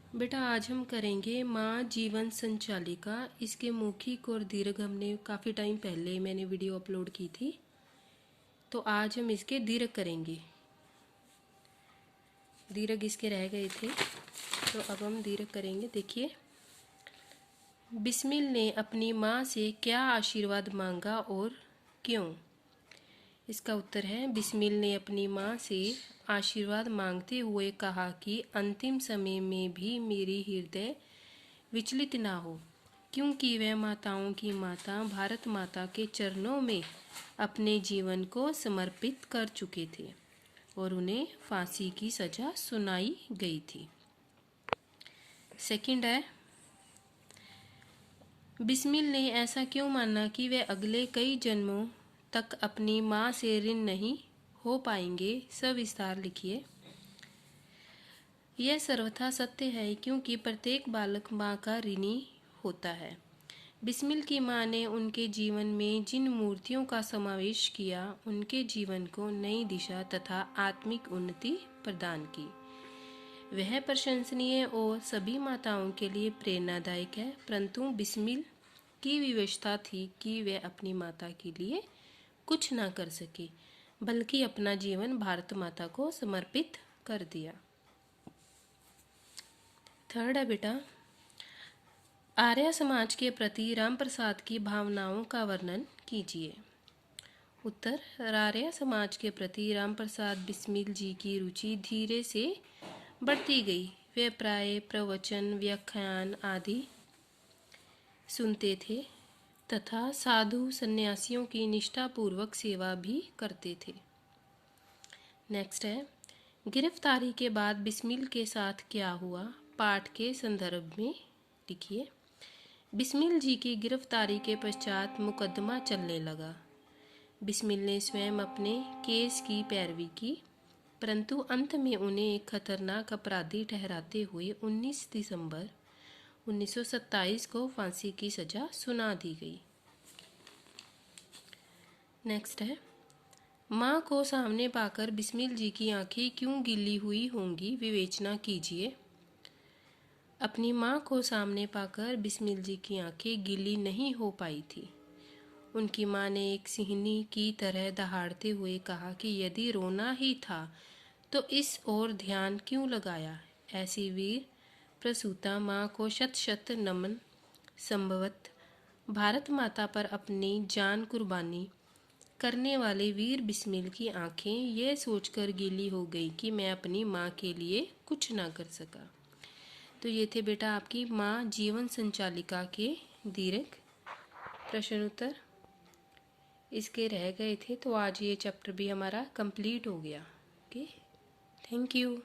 बेटा आज हम करेंगे माँ जीवन संचालिका। इसके मौखिक और दीर्घ हमने काफ़ी टाइम पहले मैंने वीडियो अपलोड की थी, तो आज हम इसके दीर्घ करेंगे। दीर्घ इसके रह गए थे, तो अब हम दीर्घ करेंगे। देखिए, बिस्मिल ने अपनी माँ से क्या आशीर्वाद मांगा और क्यों? इसका उत्तर है, बिस्मिल ने अपनी माँ से आशीर्वाद मांगते हुए कहा कि अंतिम समय में भी मेरी हृदय विचलित ना हो, क्योंकि वह माताओं की माता भारत माता के चरणों में अपने जीवन को समर्पित कर चुके थे और उन्हें फांसी की सजा सुनाई गई थी। सेकंड है, बिस्मिल ने ऐसा क्यों माना कि वे अगले कई जन्मों तक अपनी माँ से ऋण नहीं हो पाएंगे? सविस्तार लिखिए। यह सर्वथा सत्य है, क्योंकि प्रत्येक बालक माँ का ऋणी होता है। बिस्मिल की माँ ने उनके जीवन में जिन मूर्तियों का समावेश किया, उनके जीवन को नई दिशा तथा आत्मिक उन्नति प्रदान की। वह प्रशंसनीय और सभी माताओं के लिए प्रेरणादायक है, परंतु बिस्मिल की विवशता थी कि वे अपनी माता के लिए कुछ ना कर सके, बल्कि अपना जीवन भारत माता को समर्पित कर दिया। थर्ड है बेटा, आर्य समाज के प्रति राम प्रसाद की भावनाओं का वर्णन कीजिए। उत्तर, आर्य समाज के प्रति राम प्रसाद बिस्मिल जी की रुचि धीरे से बढ़ती गई। वे प्राय प्रवचन, व्याख्यान आदि सुनते थे तथा साधु सन्यासियों की निष्ठापूर्वक सेवा भी करते थे। नेक्स्ट है, गिरफ्तारी के बाद बिस्मिल के साथ क्या हुआ? पाठ के संदर्भ में लिखिए। बिस्मिल जी की गिरफ्तारी के पश्चात मुकदमा चलने लगा। बिस्मिल ने स्वयं अपने केस की पैरवी की, परंतु अंत में उन्हें एक खतरनाक अपराधी ठहराते हुए 19 दिसंबर 1927 को फांसी की सजा सुना दी गई। नेक्स्ट है, माँ को सामने पाकर बिस्मिल जी की आंखें क्यों गीली हुई होंगी? विवेचना कीजिए। अपनी माँ को सामने पाकर बिस्मिल जी की आंखें गीली नहीं हो पाई थी। उनकी माँ ने एक सिंहनी की तरह दहाड़ते हुए कहा कि यदि रोना ही था तो इस ओर ध्यान क्यों लगाया? ऐसी वीर प्रसूता माँ को शत शत नमन। संभवत भारत माता पर अपनी जान कुर्बानी करने वाले वीर बिस्मिल की आंखें यह सोचकर गीली हो गई कि मैं अपनी माँ के लिए कुछ ना कर सका। तो ये थे बेटा आपकी माँ जीवन संचालिका के दीर्घ प्रश्न उत्तर। इसके रह गए थे, तो आज ये चैप्टर भी हमारा कंप्लीट हो गया। Okay, thank you.